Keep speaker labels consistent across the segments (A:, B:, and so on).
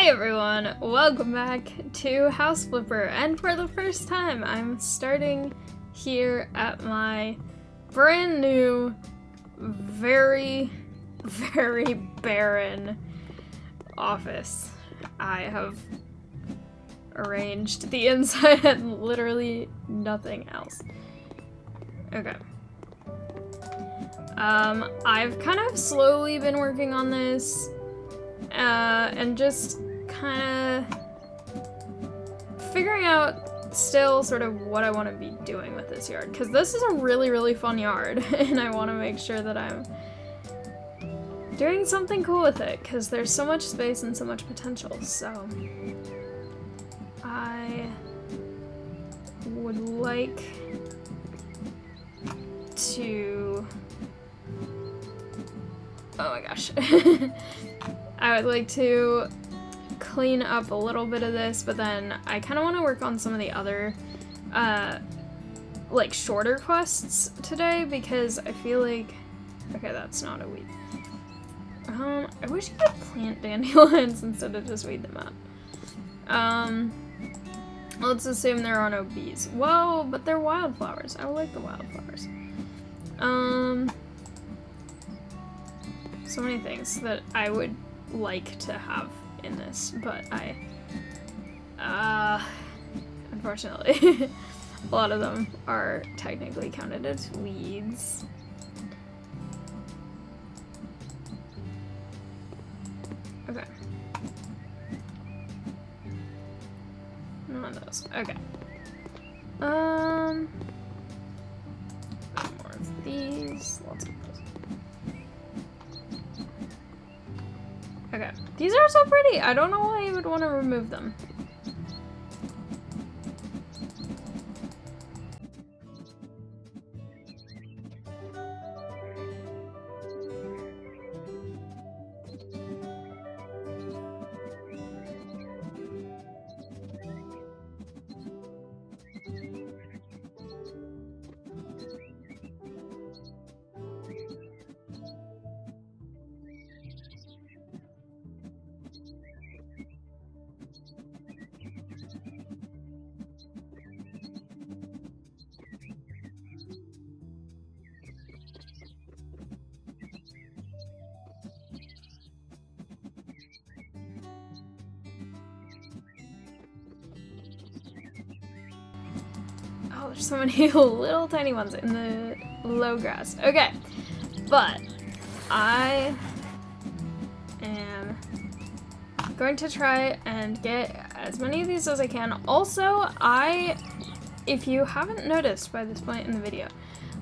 A: everyone, welcome back to House Flipper, and for the first time I'm starting here at my brand new, very barren office. I have arranged the inside and literally nothing else. Okay. I've kind of slowly been working on this, and just kind of figuring out still sort of what I want to be doing with this yard, because this is a really fun yard, and I want to make sure that I'm doing something cool with it, because there's so much space and so much potential. So I would like to... Oh my gosh. I would like to clean up a little bit of this, but then I kind of want to work on some of the other, like, shorter quests today, because I feel like... Okay, that's not a weed. I wish you could plant dandelions instead of just weed them out. Let's assume there are no bees. Whoa, but they're wildflowers. I like the wildflowers. So many things that I would like to have in this, but unfortunately, a lot of them are technically counted as weeds. Okay. None of those. Okay. More of these. Lots of those. Okay. These are so pretty. I don't know why you would want to remove them. Oh, there's so many little tiny ones in the low grass. Okay, but I am going to try and get as many of these as I can. Also, if you haven't noticed by this point in the video,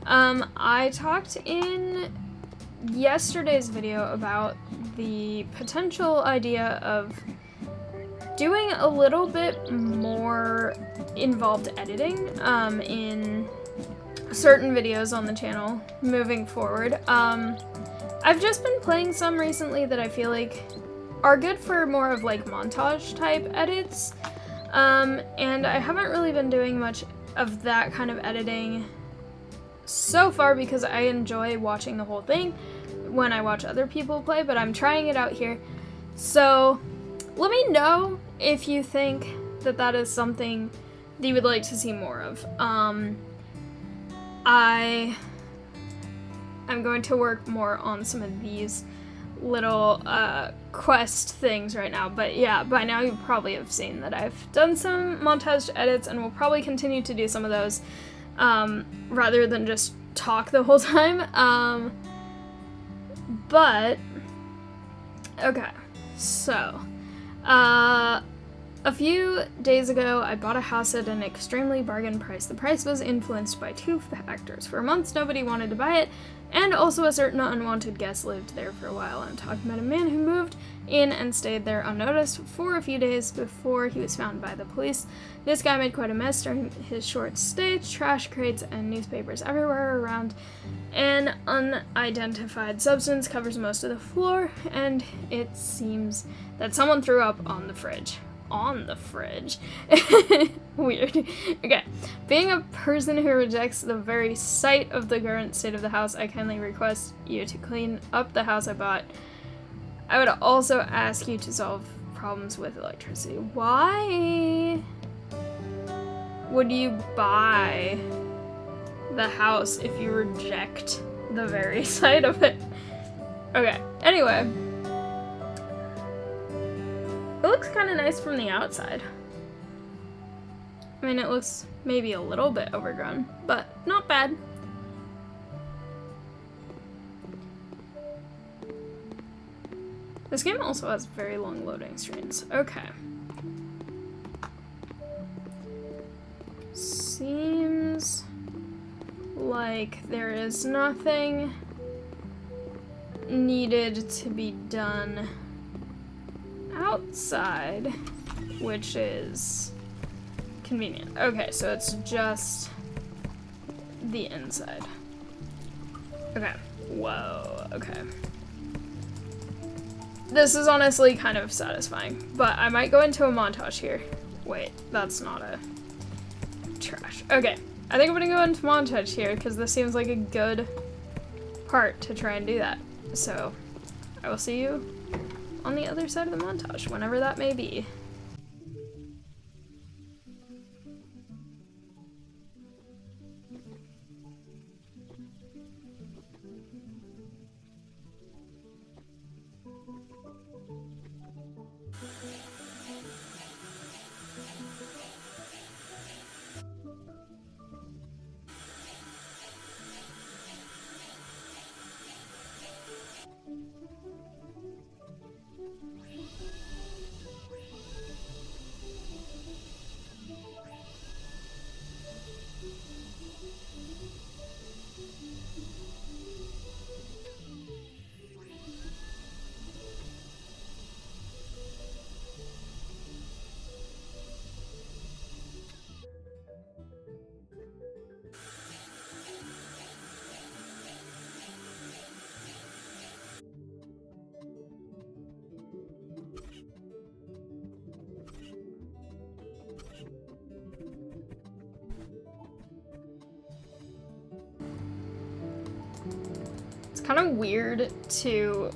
A: I talked in yesterday's video about the potential idea of doing a little bit more involved editing in certain videos on the channel moving forward. I've just been playing some recently that I feel like are good for more of like montage type edits, and I haven't really been doing much of that kind of editing so far because I enjoy watching the whole thing when I watch other people play, but I'm trying it out here. So let me know if you think that that is something that you would like to see more of. I am going to work more on some of these little quest things right now, but yeah, by now you probably have seen that I've done some montage edits and will probably continue to do some of those rather than just talk the whole time. But okay, so a few days ago, I bought a house at an extremely bargain price. The price was influenced by two factors. For months, nobody wanted to buy it, and also a certain unwanted guest lived there for a while. I'm talking about a man who moved in and stayed there unnoticed for a few days before he was found by the police. This guy made quite a mess during his short stay. Trash crates and newspapers everywhere around. An unidentified substance covers most of the floor, and it seems that someone threw up on the fridge. Weird. Okay. Being a person who rejects the very sight of the current state of the house, I kindly request you to clean up the house I bought. I would also ask you to solve problems with electricity. Why would you buy the house if you reject the very sight of it? Okay, anyway. It looks kind of nice from the outside. I mean, it looks maybe a little bit overgrown, but not bad. This game also has very long loading screens. Okay. Seems like there is nothing needed to be done outside, which is convenient. Okay, so it's just the inside. Okay. Whoa, okay. This is honestly kind of satisfying, but I might go into a montage here. Wait, that's not a trash. Okay, I think I'm gonna go into montage here because this seems like a good part to try and do that. So, I will see you on the other side of the montage, whenever that may be. Kind of weird to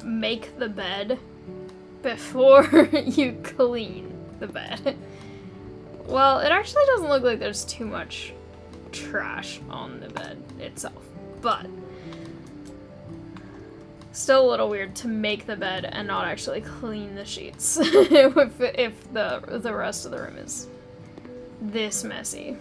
A: make the bed before you clean the bed. Well, it actually doesn't look like there's too much trash on the bed itself, but still a little weird to make the bed and not actually clean the sheets if the rest of the room is this messy.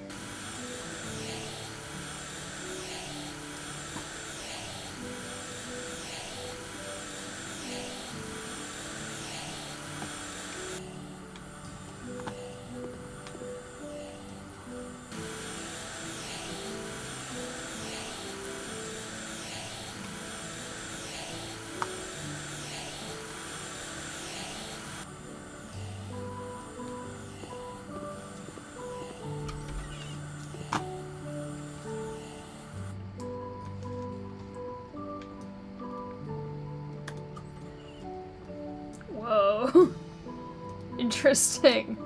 A: Whoa. Interesting.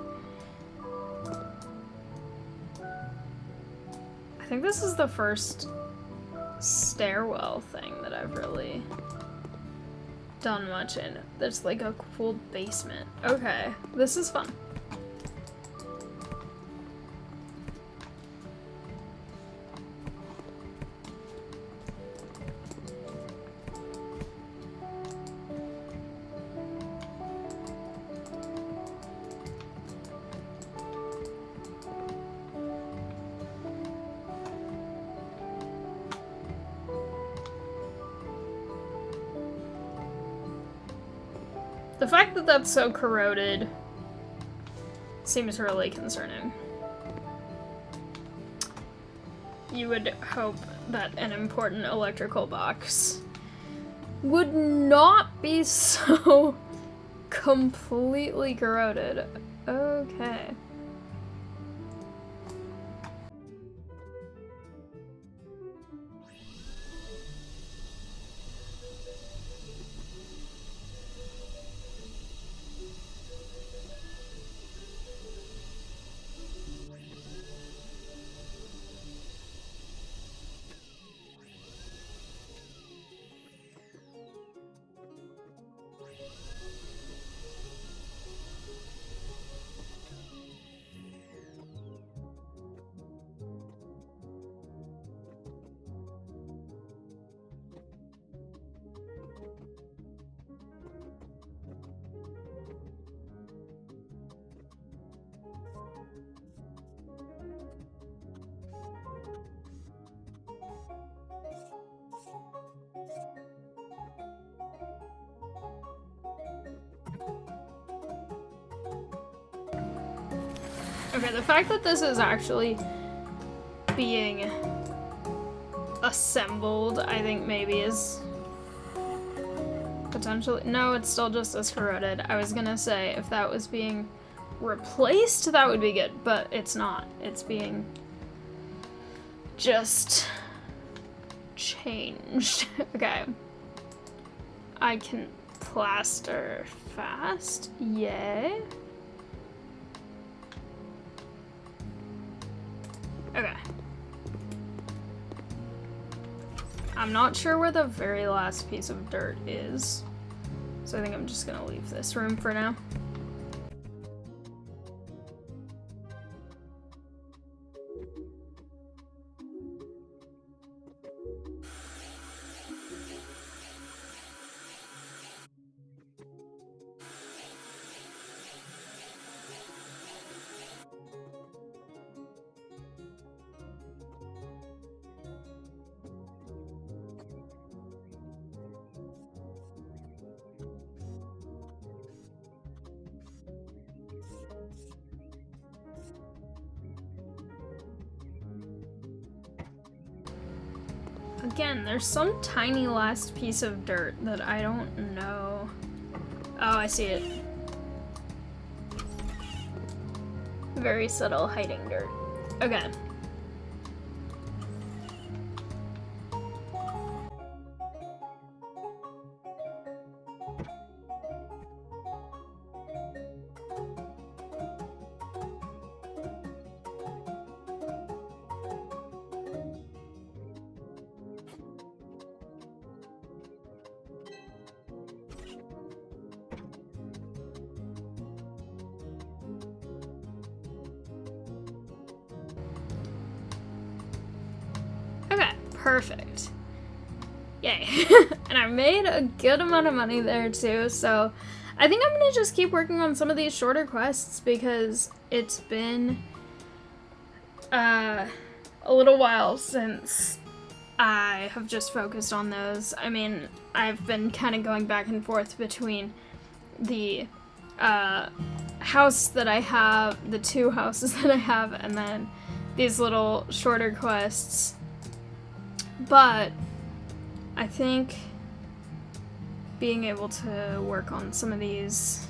A: I think this is the first stairwell thing that I've really done much in. There's like a cool basement. Okay, this is fun. The fact that that's so corroded seems really concerning. You would hope that an important electrical box would not be so completely corroded. Okay. Okay, the fact that this is actually being assembled, I think maybe is potentially... No, it's still just as corroded. I was gonna say, if that was being replaced, that would be good, but it's not. It's being just changed. Okay. I can plaster fast. Yay. Okay. I'm not sure where the very last piece of dirt is, so I think I'm just gonna leave this room for now. Again, there's some tiny last piece of dirt that I don't know. Oh, I see it. Very subtle hiding dirt. Okay. Perfect. Yay. And I made a good amount of money there too, so I think I'm gonna just keep working on some of these shorter quests because it's been a little while since I have just focused on those. I mean, I've been kind of going back and forth between the house that I have, the 2 houses that I have, and then these little shorter quests. But I think being able to work on some of these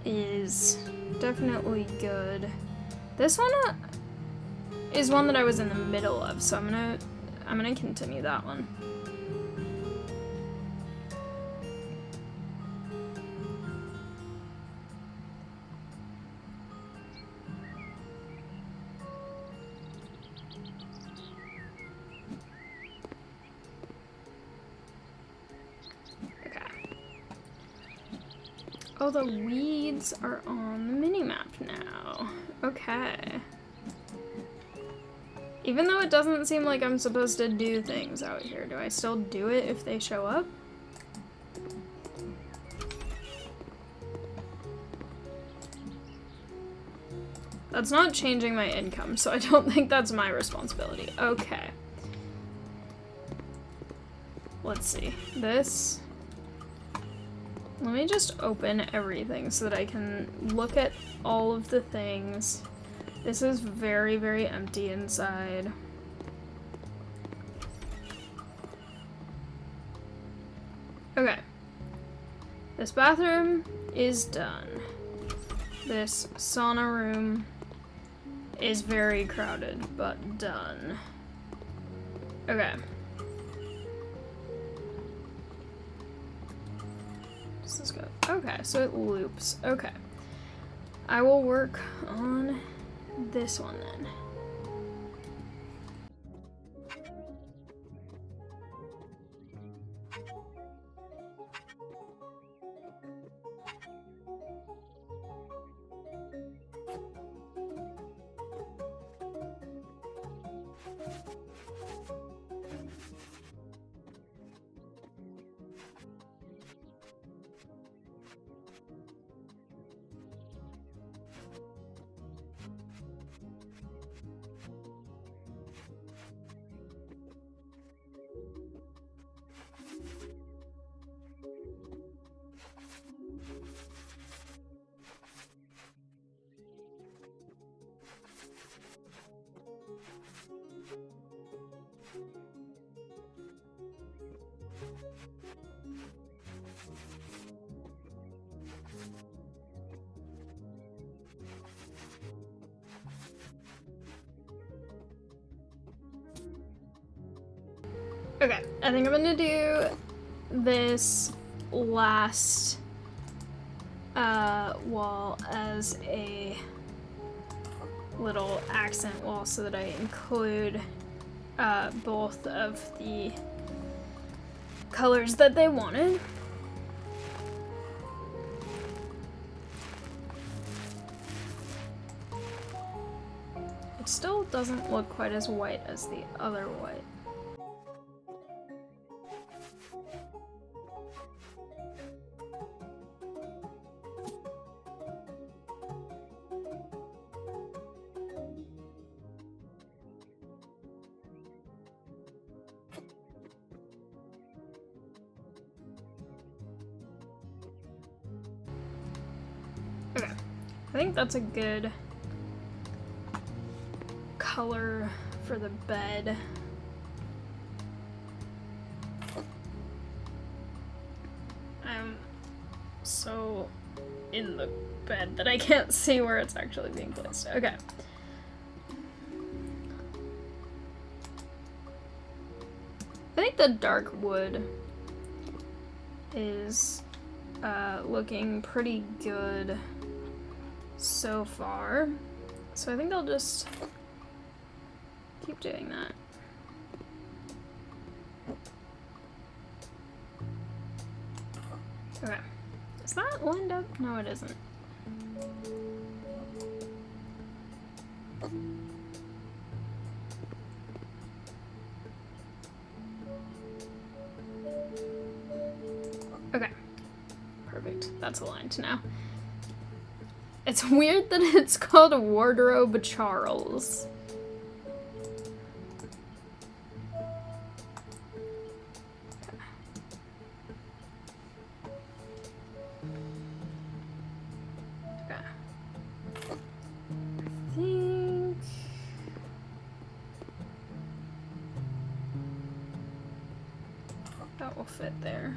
A: is definitely good. This one is one that I was in the middle of, so I'm gonna continue that one. Oh, the weeds are on the mini-map now. Okay. Even though it doesn't seem like I'm supposed to do things out here, do I still do it if they show up? That's not changing my income, so I don't think that's my responsibility. Okay. Let's see. This... Let me just open everything so that I can look at all of the things. This is very, very empty inside. Okay. This bathroom is done. This sauna room is very crowded, but done. Okay. Does this go? Okay, so it loops. Okay. I will work on this one then. Okay, I think I'm gonna do this last wall as a little accent wall so that I include both of the colors that they wanted. It still doesn't look quite as white as the other white. Okay, I think that's a good color for the bed. I'm so in the bed that I can't see where it's actually being placed. Okay. I think the dark wood is looking pretty good so far. So I think I'll just keep doing that. Okay. Is that lined up? No, it isn't. Okay. Perfect. That's aligned now. It's weird that it's called a Wardrobe Charles. That will fit there.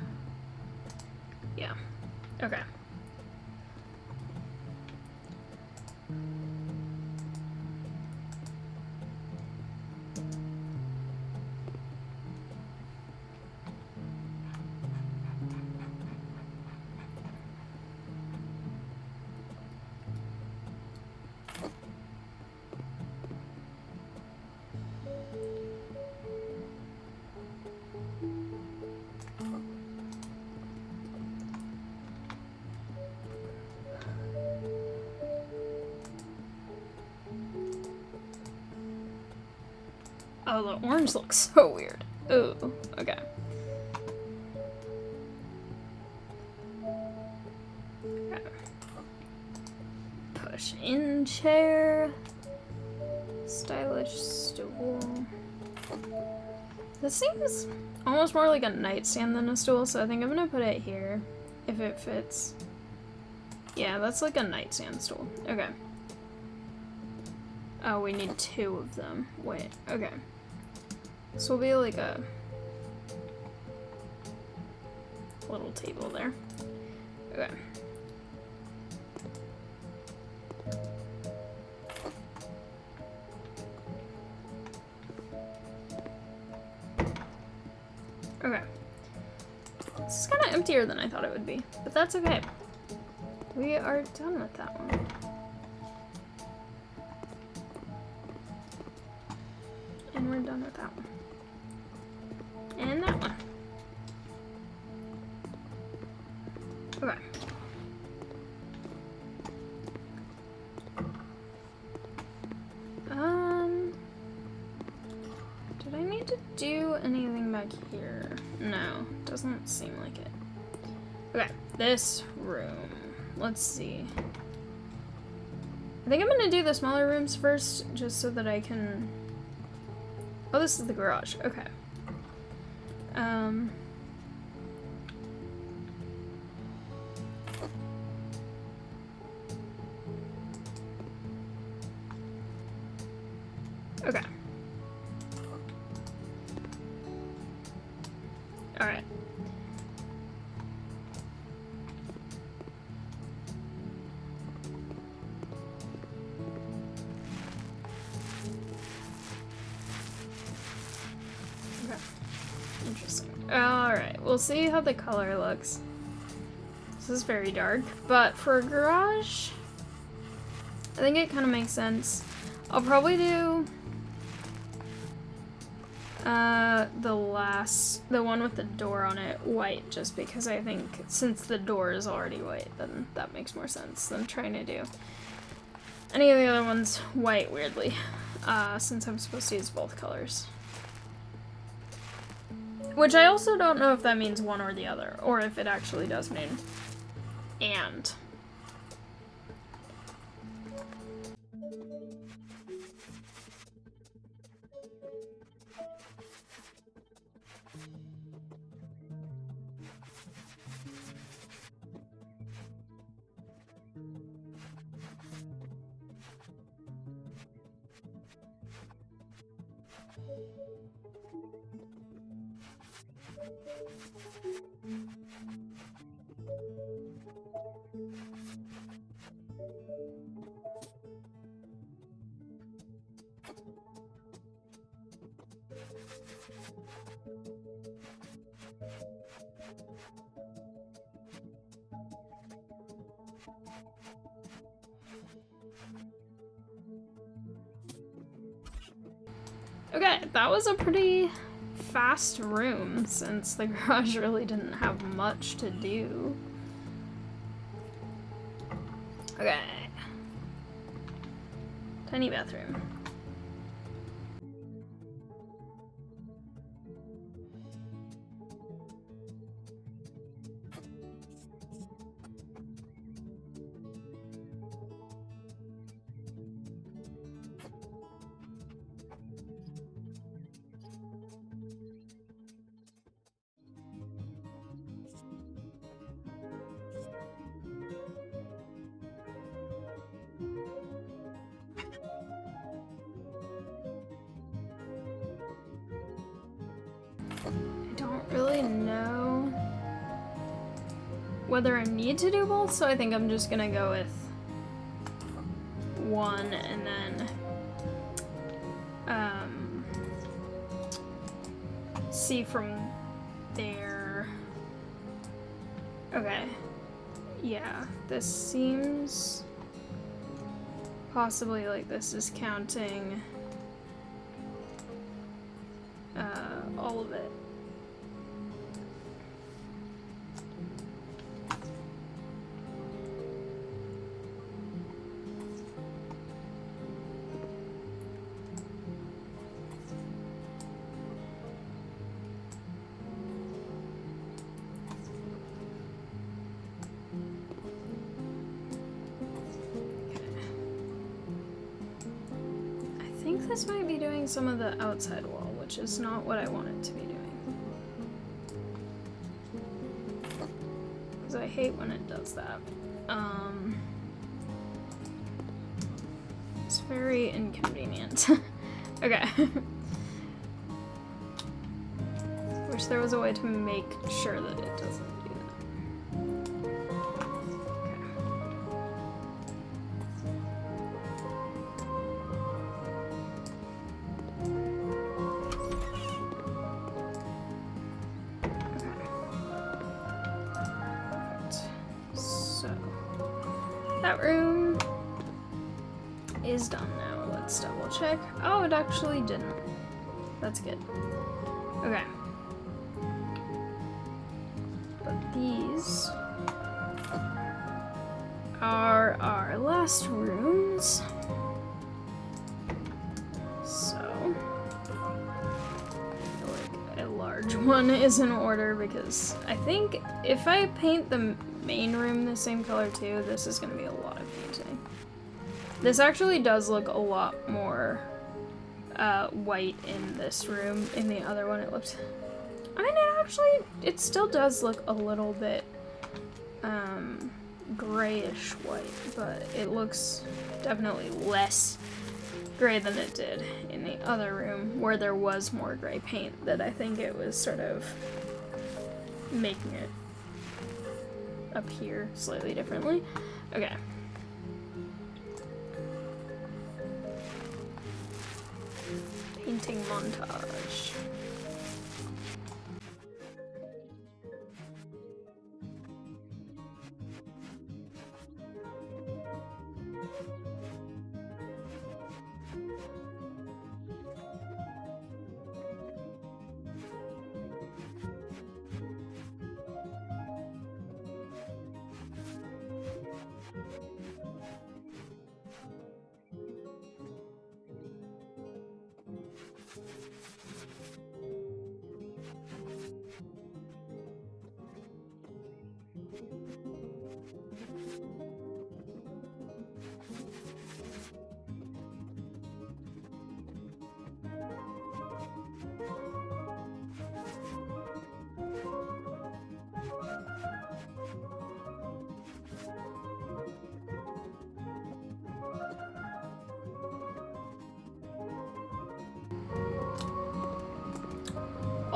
A: Yeah. Okay. Oh, the orange looks so weird. Ooh, okay. Push in chair. Stylish stool. This seems almost more like a nightstand than a stool, so I think I'm gonna put it here if it fits. Yeah, that's like a nightstand stool. Okay. Oh, we need two of them. Wait, okay. This will be like a little table there. Okay. Okay. This is kind of emptier than I thought it would be, but that's okay. We are done with that one. And we're done with that one. And that one. Okay. Did I need to do anything back here? No, doesn't seem like it. Okay, this room. Let's see. I think I'm gonna do the smaller rooms first, just so that I can... Oh, this is the garage. Okay. Okay. All right. we'll see how the color looks. This is very dark, but for a garage, I think it kind of makes sense. I'll probably do the one with the door on it white, just because I think since the door is already white, then that makes more sense than trying to do any of the other ones white, weirdly, since I'm supposed to use both colors. Which I also don't know if that means one or the other, or if it actually does mean and. Okay, that was a pretty fast room since the garage really didn't have much to do. Okay. Tiny bathroom. Really know whether I need to do both, so I think I'm just gonna go with one and then see from there. Okay, yeah, this seems possibly like this is counting all of it. This might be doing some of the outside wall, which is not what I want it to be doing. Because I hate when it does that. It's very inconvenient. Okay. Wish there was a way to make sure that it doesn't do that. That room is done now. Let's double check. Oh, it actually didn't. That's good. Okay. But these are our last rooms. So, I feel like a large one is in order because I think if I paint the main room the same color too, this is gonna be a lot of painting. This actually does look a lot more white in this room. In the other one it looked, I mean, it still does look a little bit grayish white, but it looks definitely less gray than it did in the other room where there was more gray paint that I think it was sort of making it appear slightly differently. Okay. Painting montage.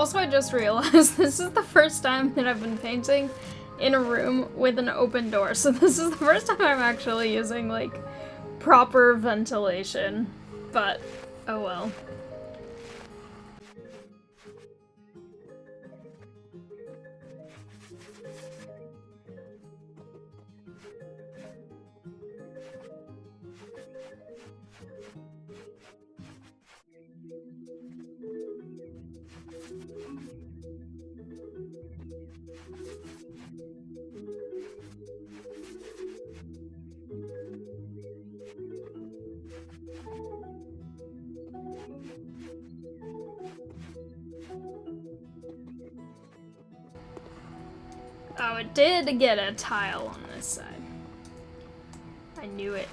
A: Also, I just realized this is the first time that I've been painting in a room with an open door. So this is the first time I'm actually using, like, proper ventilation. But, oh well. Oh, it did get a tile on this side. I knew it.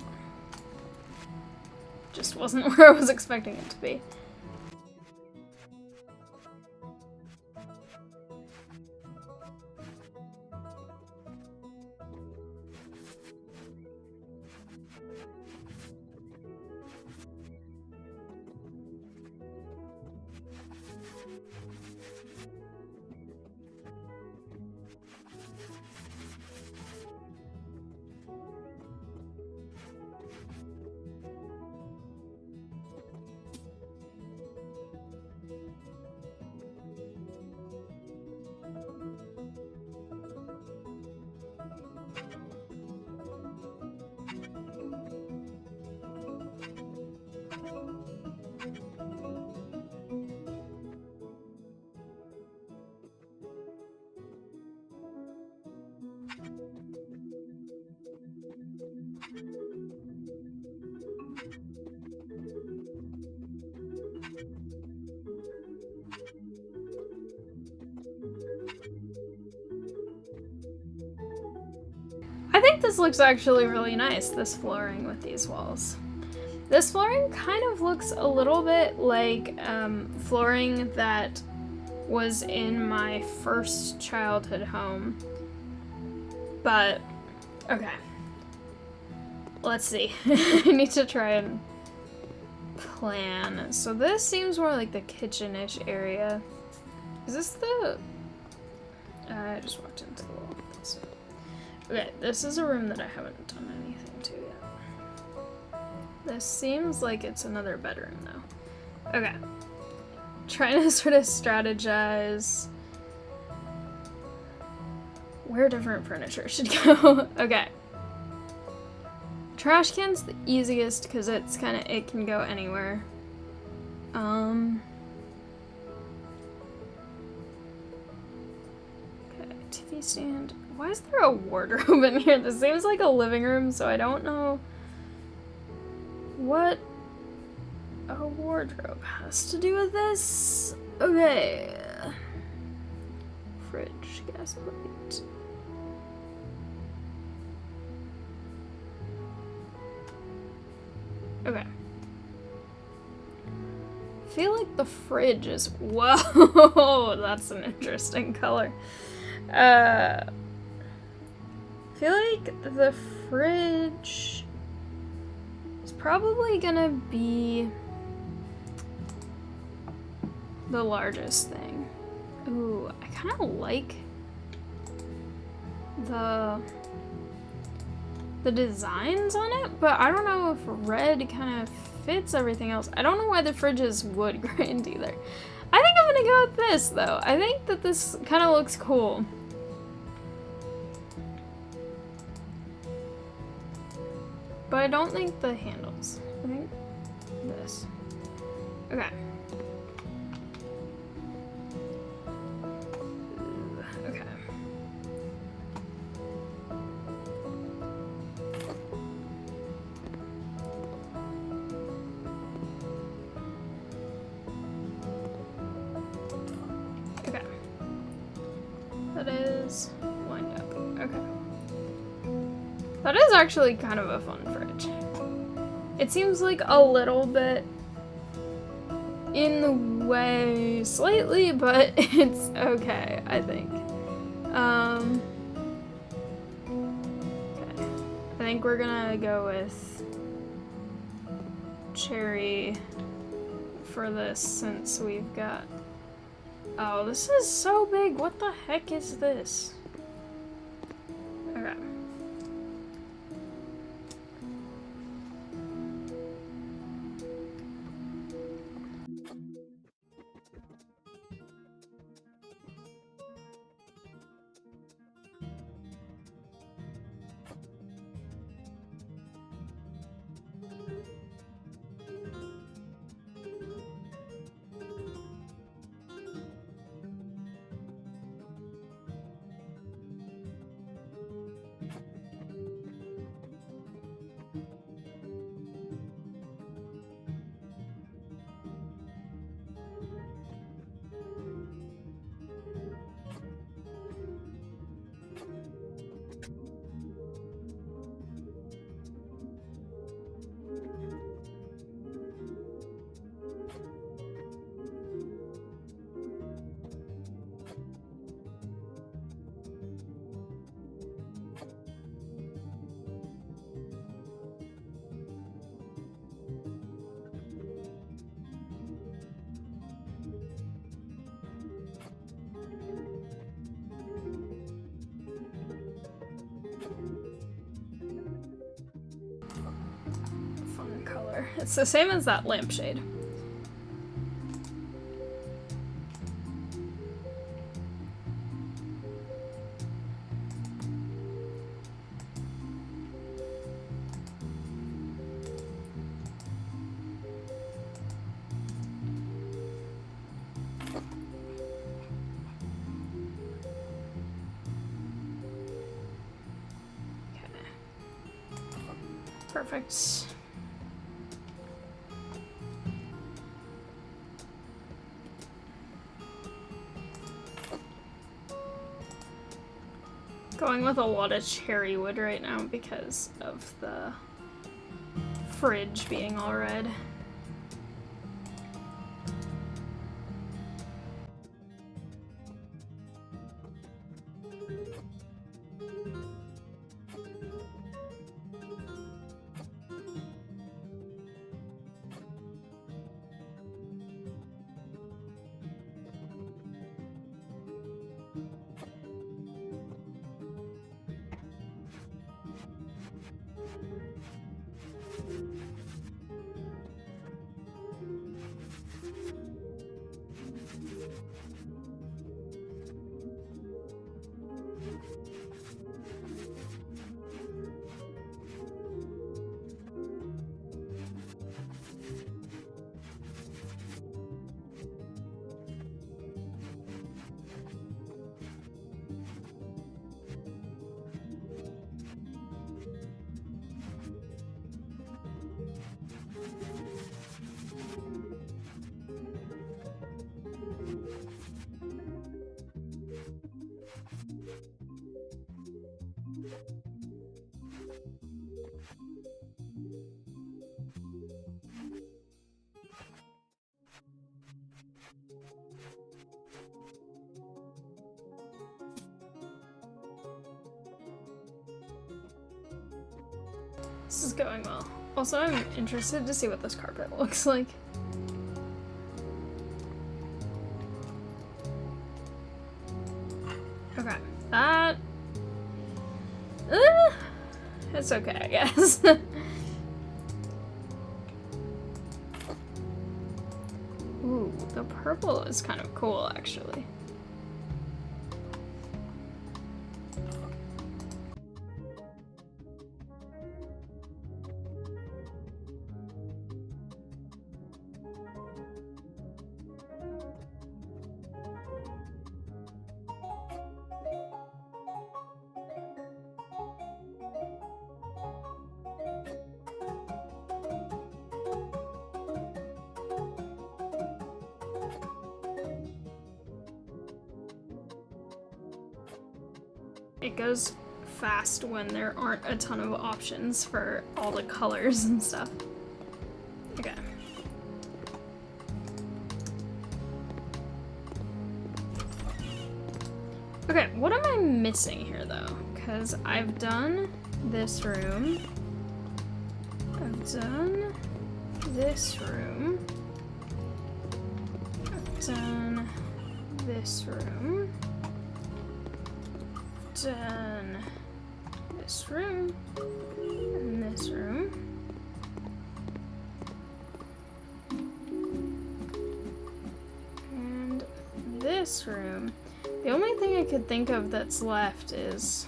A: Just wasn't where I was expecting it to be. I think this looks actually really nice, this flooring with these walls. This flooring kind of looks a little bit like flooring that was in my first childhood home. But, okay. Let's see. I need to try and plan. So this seems more like the kitchen-ish area. Is this the... I just walked into the wall. Okay, this is a room that I haven't done anything to yet. This seems like it's another bedroom, though. Okay. Trying to sort of strategize where different furniture should go. Okay. Trash can's the easiest because it's kind of, it can go anywhere. Okay, TV stand. Why is there a wardrobe in here? This seems like a living room, so I don't know what a wardrobe has to do with this. Okay. Fridge, gas plate. Okay. I feel like the fridge is, whoa, that's an interesting color. I feel like the fridge is probably gonna be the largest thing. Ooh, I kind of like the designs on it, but I don't know if red kind of fits everything else. I don't know why the fridge is wood grained either. I think I'm gonna go with this though. I think that this kind of looks cool. But I don't think the handles. I think this. Okay. Okay. Okay. That is lined up. Okay. That is actually kind of a fun fridge. It seems like a little bit in the way slightly, but it's okay, I think. Okay. I think we're gonna go with cherry for this since we've got Oh, this is so big. What the heck is this? Okay. Fun color. It's the same as that lampshade. Perfect. Going with a lot of cherry wood right now because of the fridge being all red. This is going well. Also, I'm interested to see what this carpet looks like. Okay, that... it's okay, I guess. Ooh, the purple is kind of cool, actually. It goes fast when there aren't a ton of options for all the colors and stuff. Okay. Okay, what am I missing here though? Because I've done this room. I've done this room. I've done this room. Done this room. And this room. And this room. The only thing I could think of that's left is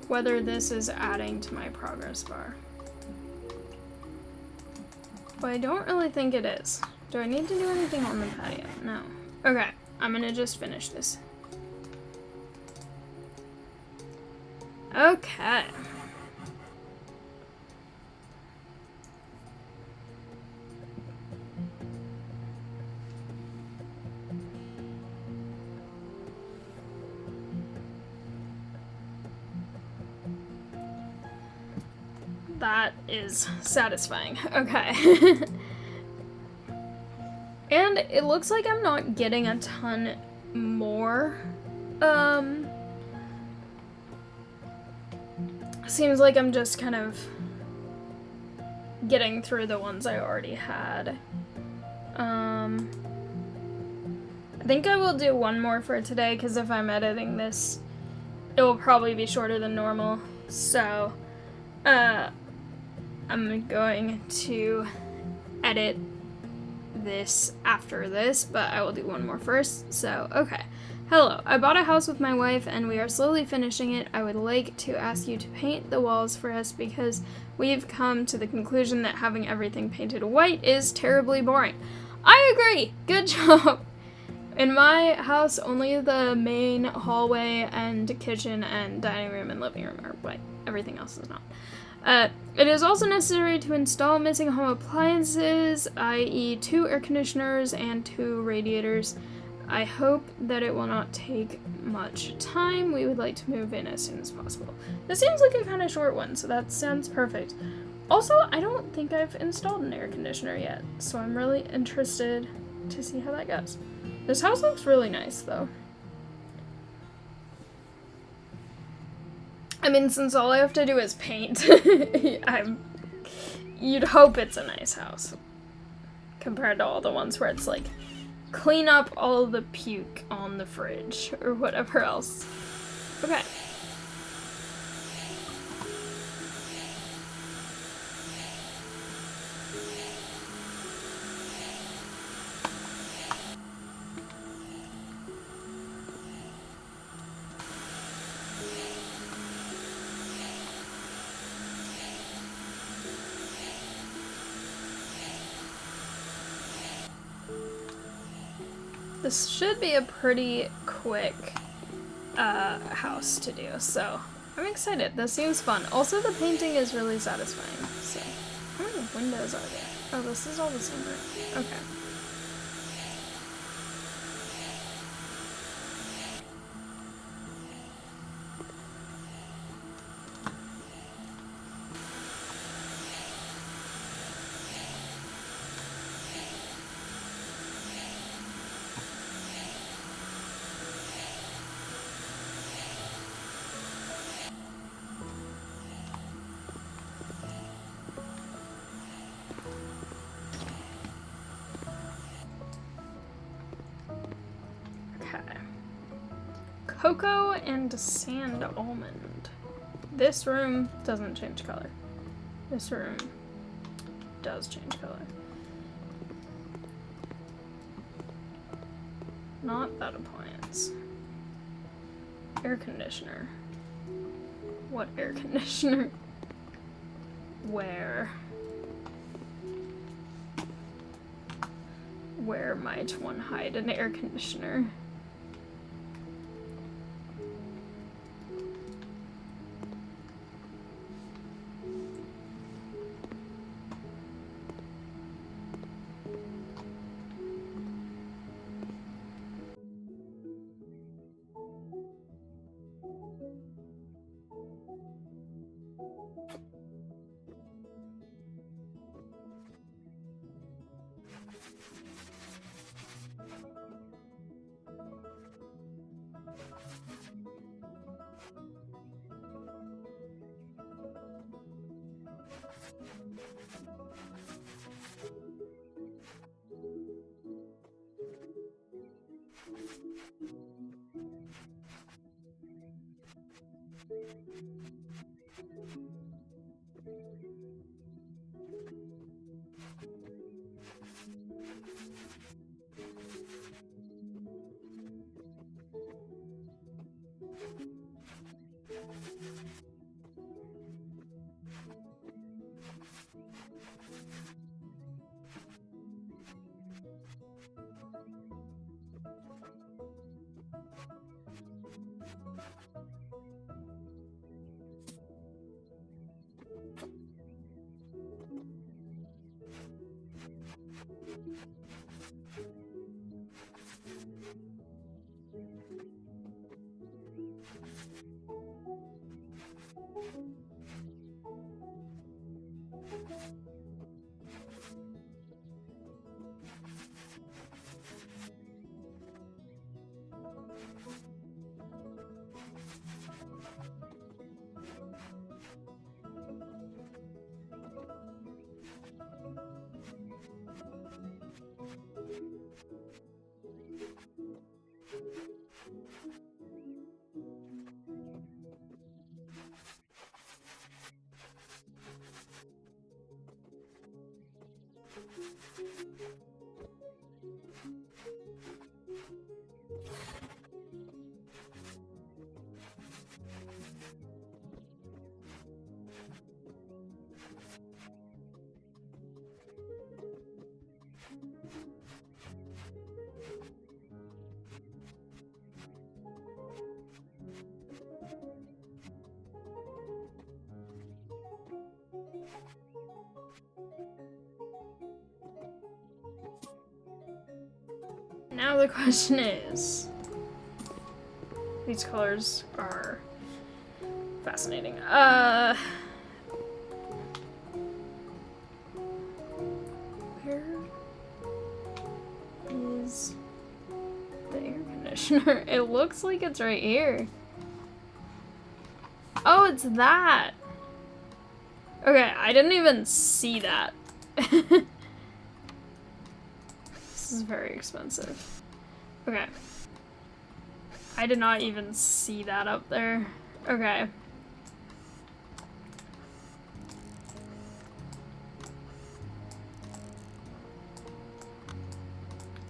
A: whether this is adding to my progress bar. But I don't really think it is. Do I need to do anything on the patio? No. Okay, I'm gonna just finish this. Okay. That is satisfying. Okay. And it looks like I'm not getting a ton more. Seems like I'm just kind of getting through the ones I already had. I think I will do one more for today, because if I'm editing this, it will probably be shorter than normal. So, I'm going to edit this after this, but I will do one more first. So, okay. Hello, I bought a house with my wife and we are slowly finishing it. I would like to ask you to paint the walls for us because we've come to the conclusion that having everything painted white is terribly boring. I agree! Good job! In my house, only the main hallway and kitchen and dining room and living room are white. Everything else is not. It is also necessary to install missing home appliances, i.e. 2 air conditioners and 2 radiators. I hope that it will not take much time. We would like to move in as soon as possible. This seems like a kind of short one, so that sounds perfect. Also, I don't think I've installed an air conditioner yet, so I'm really interested to see how that goes. This house looks really nice, though. I mean, since all I have to do is paint, you'd hope it's a nice house. Compared to all the ones where it's like, clean up all the puke on the fridge, or whatever else. Okay. This should be a pretty quick house to do, so I'm excited. This seems fun. Also, the painting is really satisfying, so how many windows are there? Oh, this is all the same room. Okay. Cocoa and sand almond. This room doesn't change color. This room does change color. Not that appliance. Air conditioner. What air conditioner? Where? Where might one hide an air conditioner? Now the question is, these colors are fascinating. Where is the air conditioner? It looks like it's right here. Oh, it's that. Okay, I didn't even see that. This is very expensive. Okay. I did not even see that up there. Okay.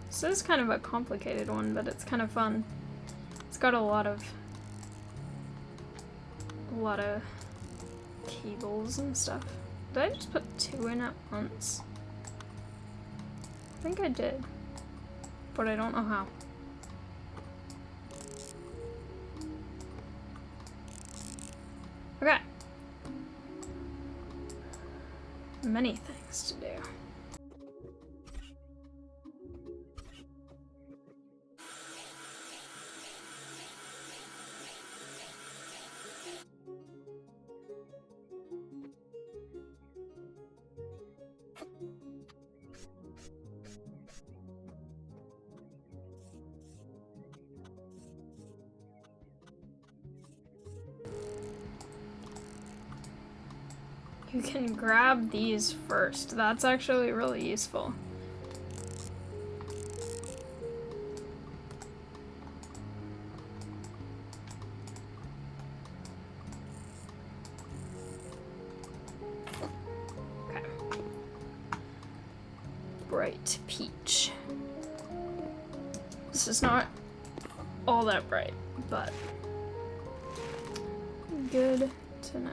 A: This is kind of a complicated one, but it's kind of fun. It's got a lot of cables and stuff. Did I just put 2 in at once? I think I did, but I don't know how. Okay. Many things to do. You can grab these first. That's actually really useful. Okay. Bright peach. This is not all that bright, but good to know.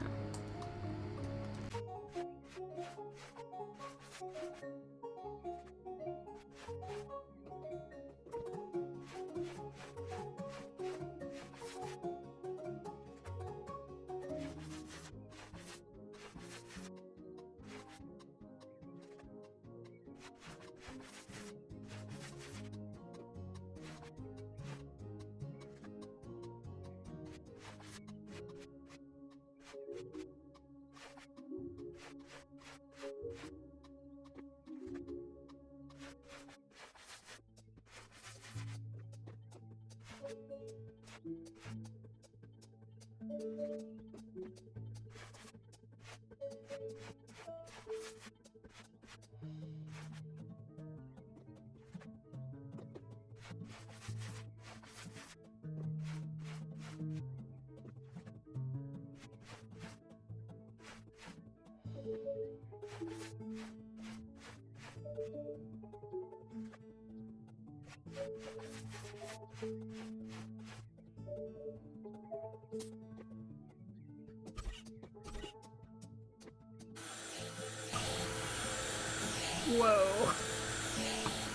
A: Whoa.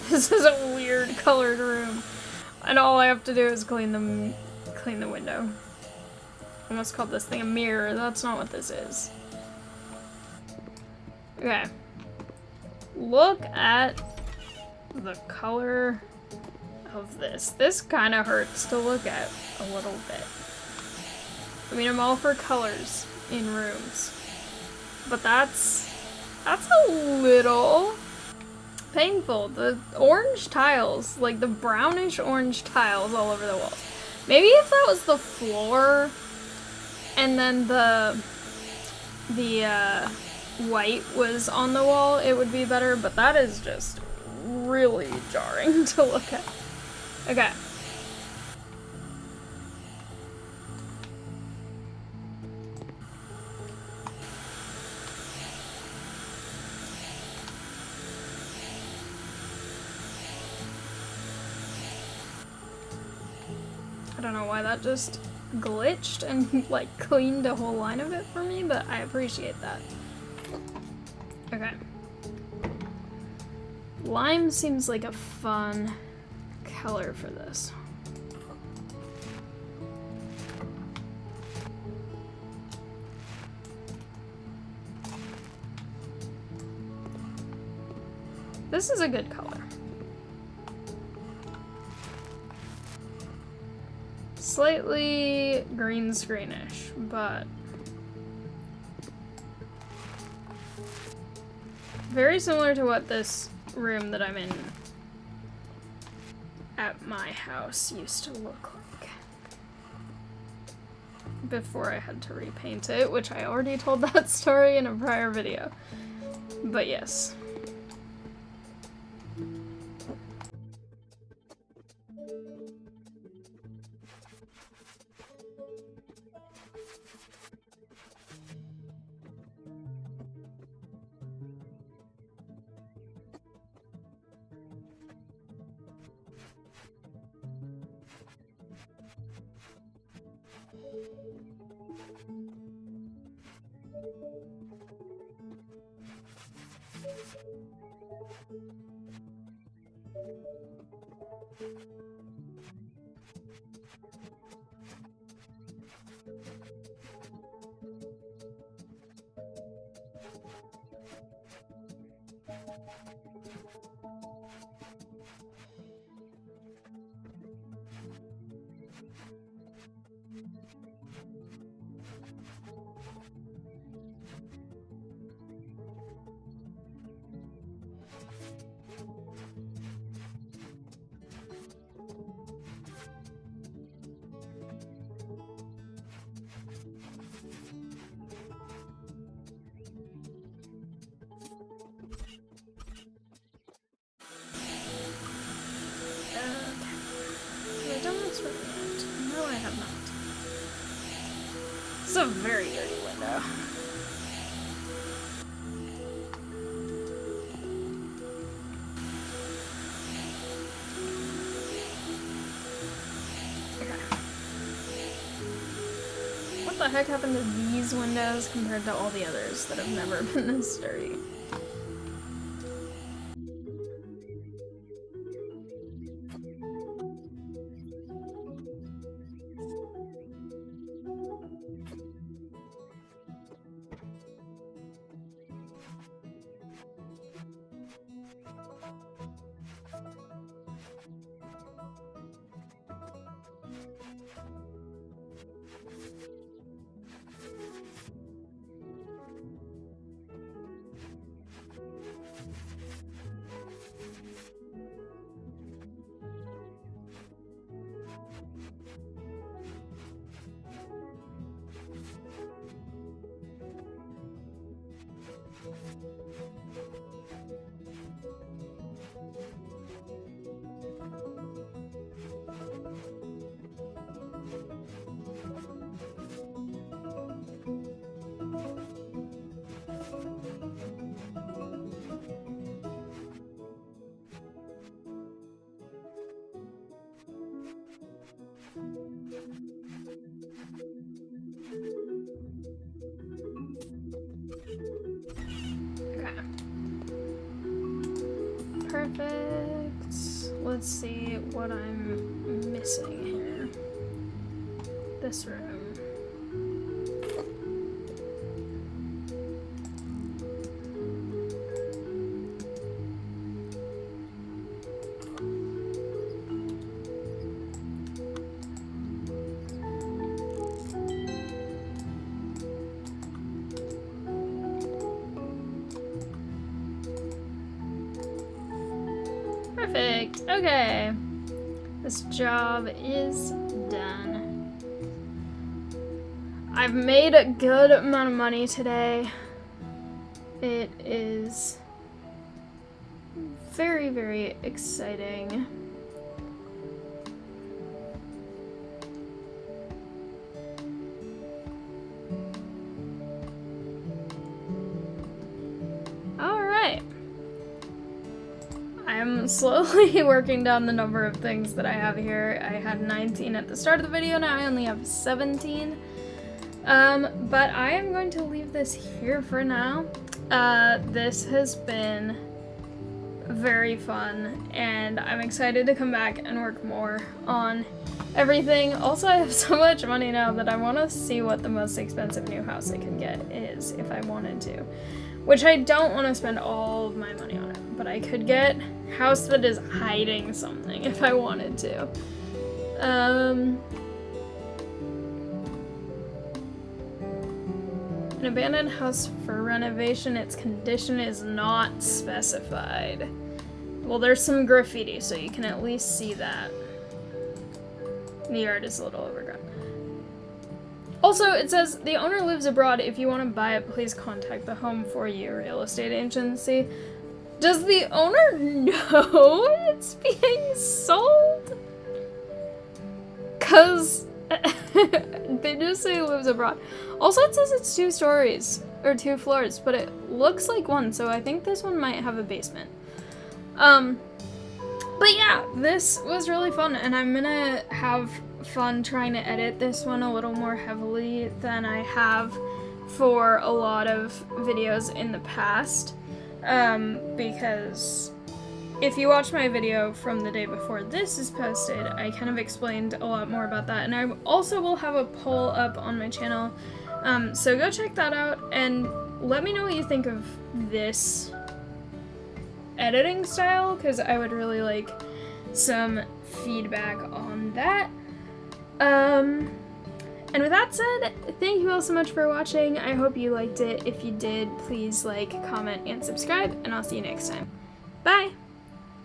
A: This is a weird colored room. And all I have to do is clean the window. I almost called this thing a mirror. That's not what this is. Okay. Look at the color of this. This kind of hurts to look at a little bit. I mean, I'm all for colors in rooms. But that's a little painful. The orange tiles, like the brownish orange tiles all over the walls. Maybe if that was the floor and then the white was on the wall, it would be better, but that is just really jarring to look at. Okay. I don't know why that just glitched and like cleaned a whole line of it for me, but I appreciate that. Okay. Lime seems like a fun color for this. This is a good color. Slightly green screenish, but very similar to what this room that I'm in at my house used to look like before I had to repaint it, which I already told that story in a prior video. But yes. No, I have not. This is a very dirty window. Okay. What the heck happened to these windows compared to all the others that have never been this dirty? Perfect. Let's see what I'm missing here. This room. Perfect. Okay. This job is done. I've made a good amount of money today. It is very, very exciting. I'm slowly working down the number of things that I have here. I had 19 at the start of the video, now I only have 17. But I am going to leave this here for now. This has been very fun, and I'm excited to come back and work more on everything. Also, I have so much money now that I want to see what the most expensive new house I can get is, if I wanted to. Which I don't want to spend all of my money on it, but I could get a house that is hiding something if I wanted to. An abandoned house for renovation, its condition is not specified. Well, there's some graffiti, so you can at least see that. The yard is a little overgrown. Also, it says, the owner lives abroad. If you want to buy it, please contact the Home for You real estate agency. Does the owner know it's being sold? Cause they just say he lives abroad. Also, it says it's 2 stories, or 2 floors, but it looks like 1, so I think this one might have a basement. But yeah, this was really fun, and I'm gonna have fun trying to edit this one a little more heavily than I have for a lot of videos in the past, because if you watch my video from the day before this is posted, I kind of explained a lot more about that, and I also will have a poll up on my channel, so go check that out, and let me know what you think of this editing style, because I would really like some feedback on that. And with that said, thank you all so much for watching. I hope you liked it. If you did, please like, comment, and subscribe, and I'll see you next time. Bye!